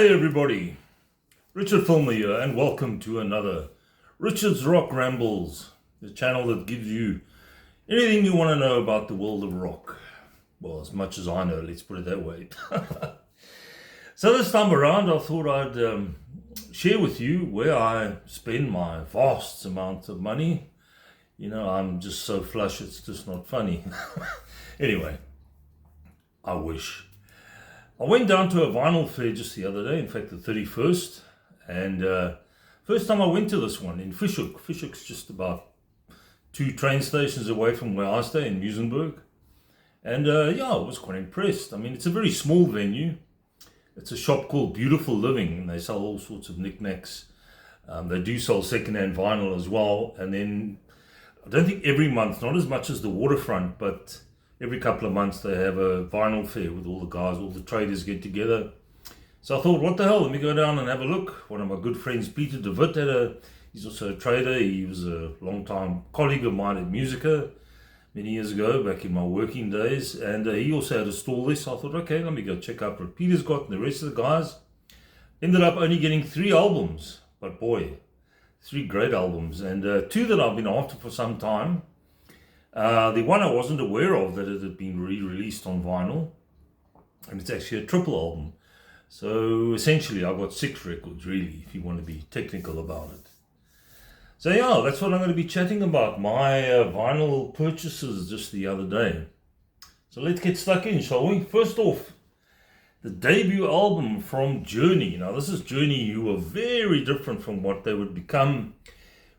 Hey everybody, Richard Filmer here, and welcome to another Richard's Rock Rambles, the channel that gives you anything you want to know about the world of rock. Well, as much as I know, let's put it that way. So this time around, I thought I'd share with you where I spend my vast amount of money. You know, I'm just so flush, it's just not funny. Anyway, I wish. I went down to a vinyl fair just the other day, in fact the 31st, and first time I went to this one in Hoek. Hoek's just about 2 train stations away from where I stay in Muizenberg, and yeah, I was quite impressed. I mean, it's a very small venue. It's a shop called Beautiful Living, and they sell all sorts of knickknacks. They do sell second-hand vinyl as well, and then I don't think every month, not as much as the Waterfront, but every couple of months they have a vinyl fair with all the guys, all the traders get together. So I thought, what the hell, let me go down and have a look. One of my good friends, Peter de Wit, he's also a trader. He was a long-time colleague of mine at Musica many years ago, back in my working days. And he also had a stall there, so I thought, okay, let me go check out what Peter's got and the rest of the guys. Ended up only getting 3 albums, but boy, 3 great albums. And 2 that I've been after for some time. The one I wasn't aware of, that it had been re-released on vinyl, and it's actually a triple album. So essentially I got 6 records, really, if you want to be technical about it. So yeah, that's what I'm going to be chatting about, my vinyl purchases just the other day. So let's get stuck in, shall we? First off, the debut album from Journey. Now this is Journey, who were very different from what they would become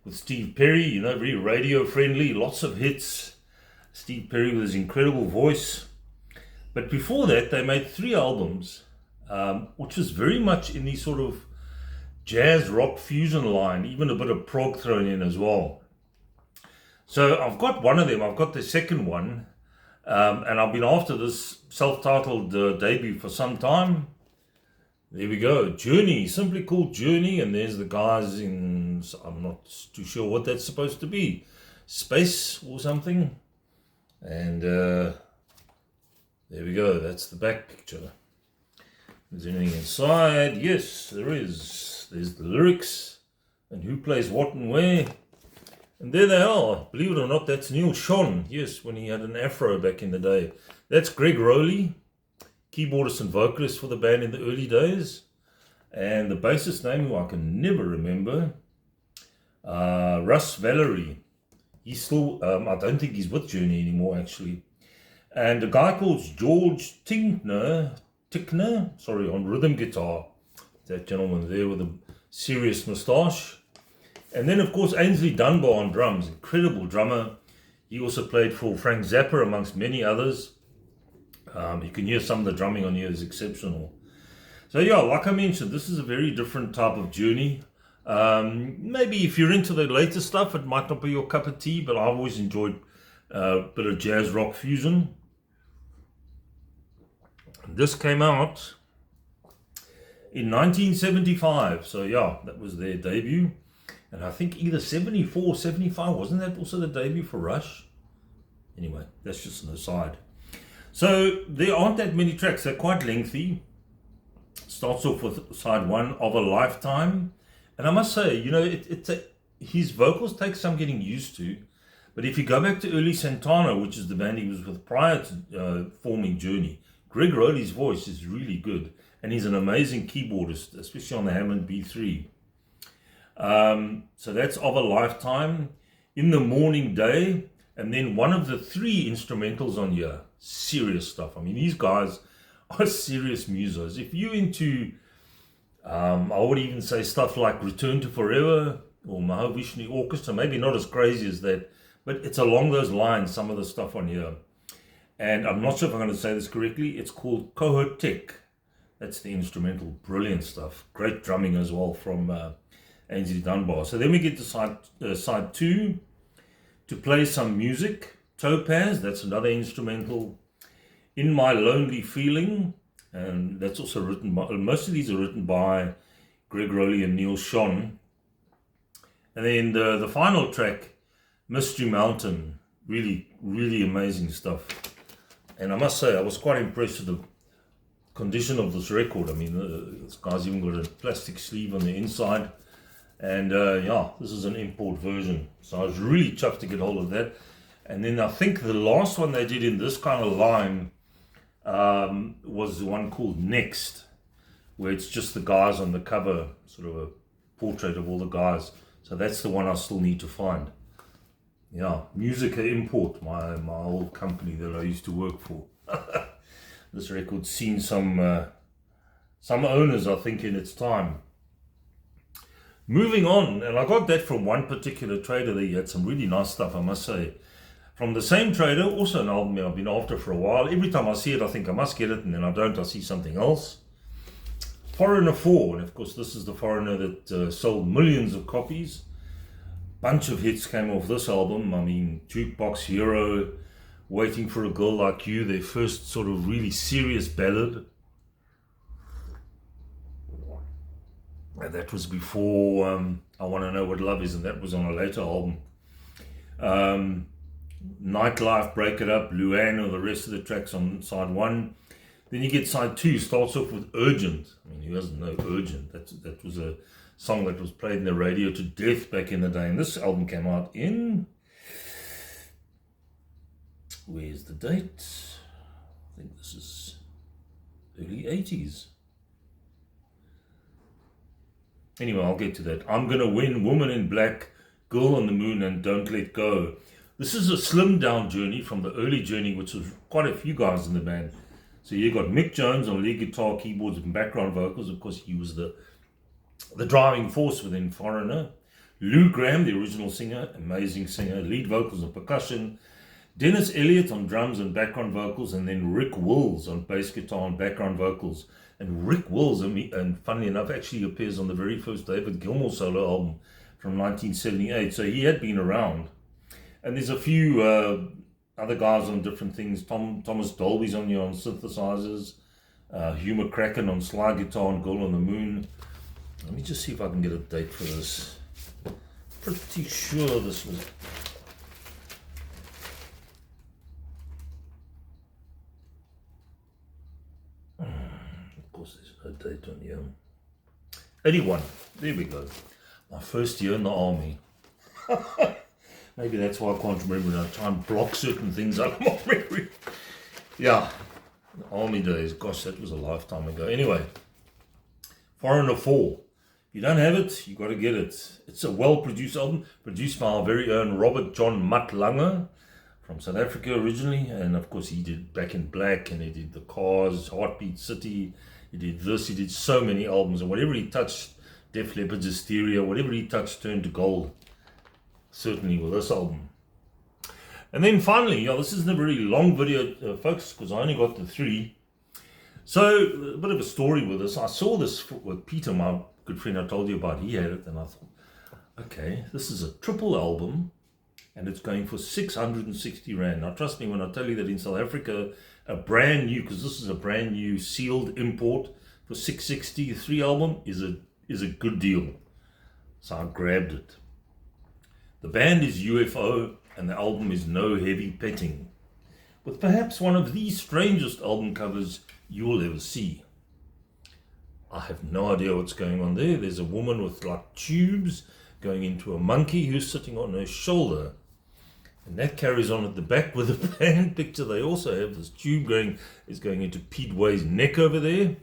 with Steve Perry, you know, very radio friendly, lots of hits. Steve Perry with his incredible voice. But before that, they made 3 albums, which was very much in the sort of jazz rock fusion line, even a bit of prog thrown in as well. So I've got one of them, I've got the second one, and I've been after this self-titled debut for some time. There we go, Journey, simply called Journey, and there's the guys in, I'm not too sure what that's supposed to be, space or something. And there we go, that's the back picture. Is there anything inside? Yes, there is. There's the lyrics, and who plays what and where. And there they are. Believe it or not, that's Neil Schon, yes, when he had an afro back in the day. That's Greg Rowley, keyboardist and vocalist for the band in the early days, and the bassist name, who I can never remember, Russ Valerie. He's still, I don't think he's with Journey anymore actually. And a guy called George Tickner, on rhythm guitar. That gentleman there with a serious moustache. And then of course Ainsley Dunbar on drums, incredible drummer. He also played for Frank Zappa amongst many others. You can hear some of the drumming on here is exceptional. So yeah, like I mentioned, this is a very different type of Journey. Maybe if you're into the later stuff, it might not be your cup of tea, but I've always enjoyed a bit of jazz rock fusion. This came out in 1975, so yeah, that was their debut. And I think either 74, 75, wasn't that also the debut for Rush? Anyway, that's just an aside. So there aren't that many tracks, they're quite lengthy. Starts off with side 1, Of a Lifetime. And I must say, you know, his vocals take some getting used to. But if you go back to early Santana, which is the band he was with prior to forming Journey, Greg Rowley's voice is really good. And he's an amazing keyboardist, especially on the Hammond B3. So that's Of a Lifetime, In the Morning Day, and then one of the 3 instrumentals on here. Serious stuff. I mean, these guys are serious musos. If you're into, I would even say stuff like Return to Forever or Mahavishnu Orchestra, maybe not as crazy as that, but it's along those lines, some of the stuff on here. And I'm not sure if I'm going to say this correctly. It's called Cohotek. That's the instrumental. Brilliant stuff. Great drumming as well from Ainsley Dunbar. So then we get to side 2 to play some music. Topaz, that's another instrumental. In My Lonely Feeling, and that's also written by, most of these are written by Greg Rowley and Neil Schon. And then the final track, Mystery Mountain, really, really amazing stuff. And I must say, I was quite impressed with the condition of this record. I mean, this guy's even got a plastic sleeve on the inside. And yeah, this is an import version. So I was really chuffed to get hold of that. And then I think the last one they did in this kind of line was the one called Next, where it's just the guys on the cover, sort of a portrait of all the guys. So that's the one I still need to find. Yeah, Musica Import, my old company that I used to work for. This record's seen some owners, I think, in its time. Moving on, and I got that from one particular trader there. He had some really nice stuff, I must say. From the same trader, also an album I've been after for a while. Every time I see it, I think I must get it, and then I don't, I see something else. Foreigner 4, and of course this is the Foreigner that sold millions of copies. Bunch of hits came off this album. I mean, Jukebox Hero, Waiting for a Girl Like You, their first sort of really serious ballad. And that was before I Want to Know What Love Is, and that was on a later album. Nightlife, Break It Up, Luann, or the rest of the tracks on side 1. Then you get side 2, starts off with Urgent. I mean, who doesn't know Urgent? That was a song that was played in the radio to death back in the day. And this album came out in... Where's the date? I think this is early 80s. Anyway, I'll get to that. I'm Gonna Win, Woman in Black, Girl on the Moon, and Don't Let Go. This is a slimmed down Journey from the early Journey, which was quite a few guys in the band. So you got Mick Jones on lead guitar, keyboards, and background vocals. Of course, he was the driving force within Foreigner. Lou Gramm, the original singer, amazing singer, lead vocals and percussion. Dennis Elliott on drums and background vocals, and then Rick Wills on bass guitar and background vocals. And Rick Wills, and funnily enough, actually appears on the very first David Gilmour solo album from 1978. So he had been around. And there's a few other guys on different things. Thomas Dolby's on here on synthesizers. Hugh McCracken on slide guitar and Girl on the Moon. Let me just see if I can get a date for this. Pretty sure this was... Of course, there's no date on here. 81. There we go. My first year in the army. Maybe that's why I can't remember. I try and block certain things out of my memory. Yeah, the army days. Gosh, that was a lifetime ago. Anyway, Foreigner 4. If you don't have it, you got to get it. It's a well-produced album, produced by our very own Robert John Mutt Lange from South Africa originally. And of course, he did Back in Black, and he did The Cars, Heartbeat City. He did this. He did so many albums. And whatever he touched, Def Leppard's Hysteria, whatever he touched turned to gold. Certainly with this album. And then finally, this isn't a very long video, folks, because I only got the 3. So, a bit of a story with this. I saw this with Peter, my good friend I told you about. He had it, and I thought, okay, this is a triple album, and it's going for 660 Rand. Now, trust me when I tell you that in South Africa, a brand new, because this is a brand new sealed import, for 660, 3 album is a good deal. So I grabbed it. The band is UFO, and the album is No Heavy Petting, with perhaps one of the strangest album covers you will ever see. I have no idea what's going on there. There's a woman with like tubes going into a monkey who's sitting on her shoulder, and that carries on at the back with the band picture. They also have this tube going into Pete Way's neck over there.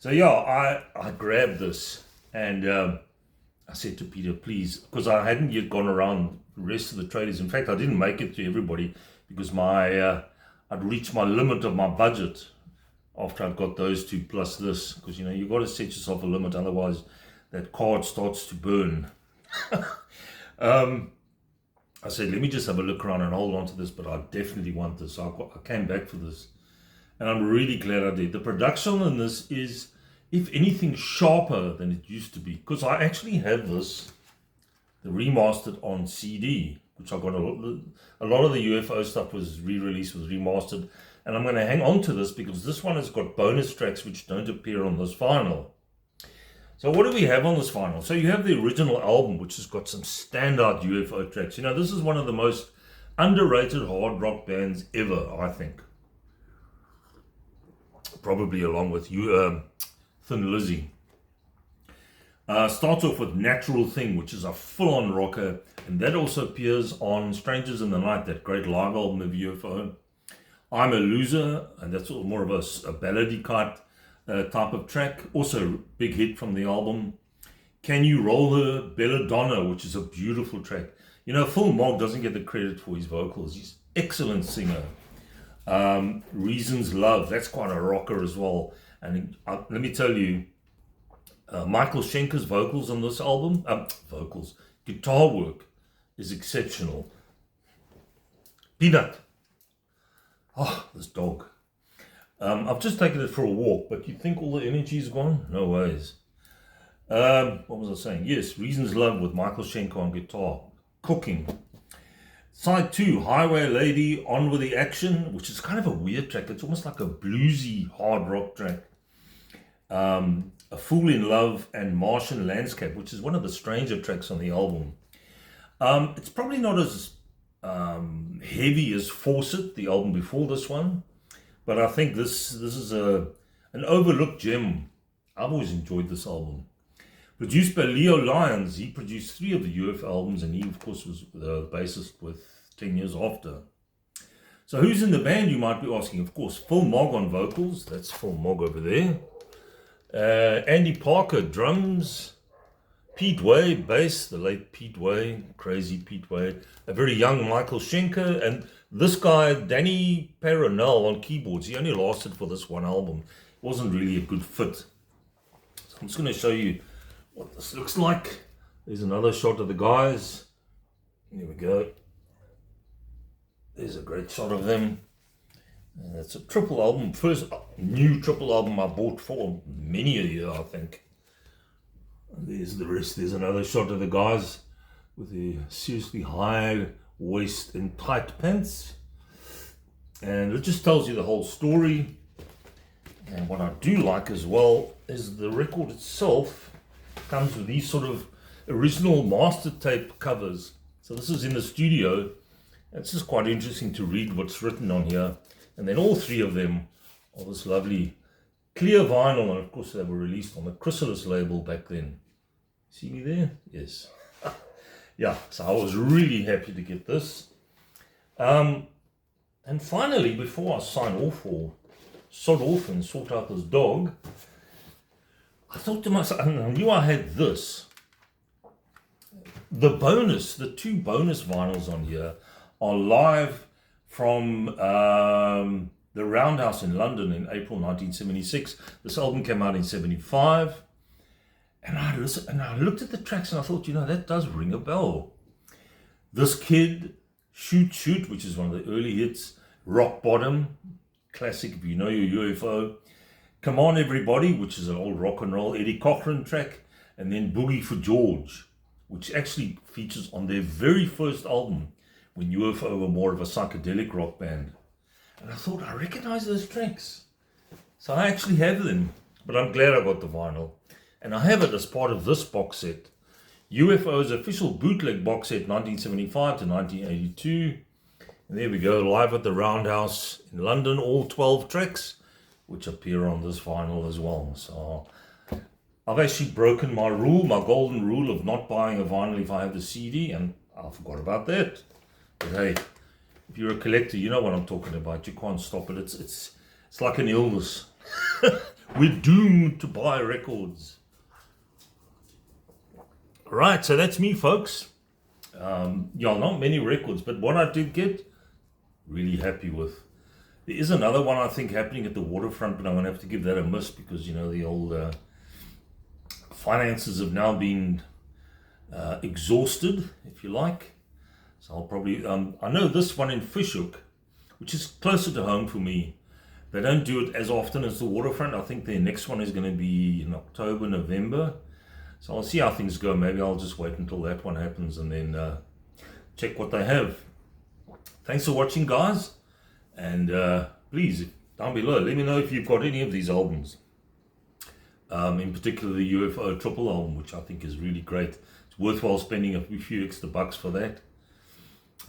So yeah, I grabbed this, and I said to Peter, please, because I hadn't yet gone around the rest of the traders. In fact, I didn't make it to everybody because I'd reached my limit of my budget after I'd got those 2 plus this. Because, you've got to set yourself a limit, otherwise that card starts to burn. I said, let me just have a look around and hold on to this, but I definitely want this. So I came back for this, and I'm really glad I did. The production on this is, if anything, sharper than it used to be. Because I actually have this, the remastered on CD, which I got a lot of the UFO stuff was re-released, was remastered. And I'm going to hang on to this because this one has got bonus tracks which don't appear on this vinyl. So what do we have on this vinyl? So you have the original album, which has got some standout UFO tracks. This is one of the most underrated hard rock bands ever, I think. probably along with you, Thin Lizzy. Starts off with Natural Thing, which is a full-on rocker, and that also appears on Strangers in the Night, that great live album of UFO. I'm a Loser, and that's more of a ballady type of track, also big hit from the album. Can You Roll Her, Belladonna, which is a beautiful track. You know, Phil Mogg doesn't get the credit for his vocals. He's an excellent singer. Reasons Love, that's quite a rocker as well. And let me tell you, Michael Schenker's vocals on this album, guitar work is exceptional. Peanut. Oh, this dog. I've just taken it for a walk, but you think all the energy is gone? No ways. What was I saying? Yes, Reasons Love with Michael Schenker on guitar. Cooking. Side 2, Highway Lady, On With The Action, which is kind of a weird track. It's almost like a bluesy hard rock track. A Fool in Love and Martian Landscape, which is one of the stranger tracks on the album. It's probably not as heavy as Fawcett, the album before this one, but I think this is an overlooked gem. I've always enjoyed this album. Produced by Leo Lyons, he produced 3 of the UFO albums, and he, of course, was the bassist with 10 Years After. So who's in the band, you might be asking? Of course, Phil Mogg on vocals. That's Phil Mogg over there. Andy Parker, drums. Pete Way, bass, the late Pete Way, crazy Pete Way. A very young Michael Schenker. And this guy, Danny Peronel, on keyboards. He only lasted for this one album. It wasn't really a good fit. So I'm just going to show you what this looks like. There's another shot of the guys. Here we go. There's a great shot of them. And it's a triple album, first new triple album I bought for many a year, I think. And there's the rest. There's another shot of the guys with the seriously high waist and tight pants. And it just tells you the whole story. And what I do like as well is the record itself comes with these sort of original master tape covers. So this is in the studio. It's just quite interesting to read what's written on here. And then all 3 of them are this lovely clear vinyl. And of course they were released on the Chrysalis label back then. See me there? Yes. Yeah, so I was really happy to get this. And finally, before I sign off or sod off and sort out this dog, I thought to myself, I knew I had this. The 2 bonus vinyls on here are live from the Roundhouse in London in April 1976. This album came out in 75. And I looked at the tracks and I thought, you know, that does ring a bell. This Kid, Shoot Shoot, which is one of the early hits. Rock Bottom, classic if you know your UFO. Come On Everybody, which is an old rock and roll Eddie Cochran track. And then Boogie for George, which actually features on their very first album, when UFO were more of a psychedelic rock band. And I thought, I recognize those tracks. So I actually have them, but I'm glad I got the vinyl. And I have it as part of this box set. UFO's official bootleg box set, 1975 to 1982. And there we go, live at the Roundhouse in London, all 12 tracks, which appear on this vinyl as well. So I've actually broken my rule, my golden rule of not buying a vinyl if I have the CD, and I forgot about that. But hey, if you're a collector, you know what I'm talking about. You can't stop it. It's like an illness. We're doomed to buy records. Right, so that's me, folks. Not many records, but what I did get, really happy with. There is another one, I think, happening at the waterfront, but I'm going to have to give that a miss because, you know, the old finances have now been exhausted, if you like. So I'll probably, I know this one in Hoek, which is closer to home for me. They don't do it as often as the waterfront. I think their next one is going to be in October, November. So I'll see how things go. Maybe I'll just wait until that one happens and then check what they have. Thanks for watching, guys. And please, down below, let me know if you've got any of these albums. In particular, the UFO triple album, which I think is really great. It's worthwhile spending a few extra bucks for that.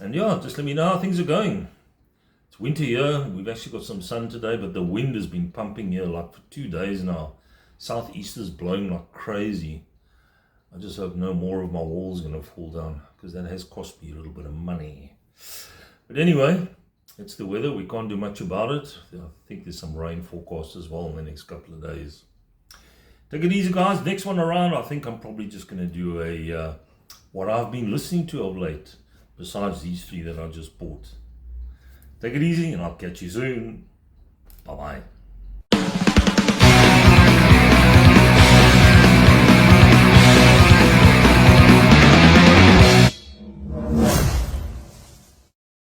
And yeah, just let me know how things are going. It's winter here. We've actually got some sun today, but the wind has been pumping here like for 2 days now. Southeast is blowing like crazy. I just hope no more of my walls are going to fall down, because that has cost me a little bit of money. But anyway, it's the weather. We can't do much about it. I think there's some rain forecast as well in the next couple of days. Take it easy, guys. Next one around, I think I'm probably just going to do a what I've been listening to of late, besides these 3 that I just bought. Take it easy, and I'll catch you soon. Bye-bye.